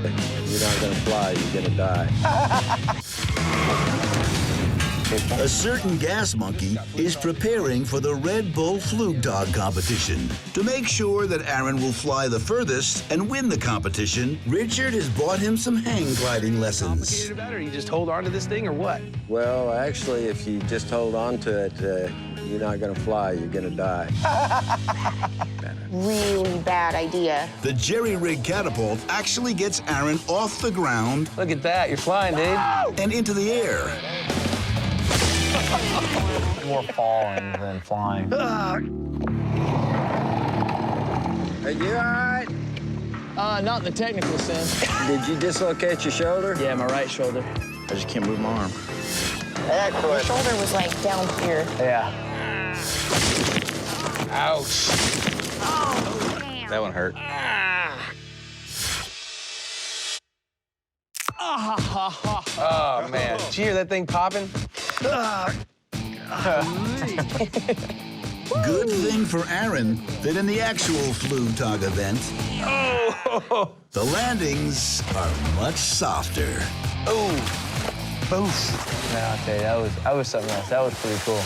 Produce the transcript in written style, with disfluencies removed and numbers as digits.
You're not gonna fly, you're gonna die. A certain gas monkey is preparing for the Red Bull Flugtag competition. To make sure that Aaron will fly the furthest and win the competition, Richard has bought him some hang gliding lessons. Complicated about it, or you just hold on to this thing, or what? Well, actually, if you just hold on to it, you're not gonna fly, you're gonna die. Really bad idea. The jerry-rig catapult actually gets Aaron off the ground Look at that, you're flying, dude. and into the air. More falling than flying. Are you all right? Not in the technical sense. Did you dislocate your shoulder? Yeah, my right shoulder. I just can't move my arm. Your shoulder was like down here. Yeah. Ouch. Oh, damn. That one hurt. Oh, man. Did you hear that thing popping? Good thing for Aaron that in the actual Flugtag event, the landings are much softer. Oh, boof. Man, I'll tell you, that was something else. That was pretty cool.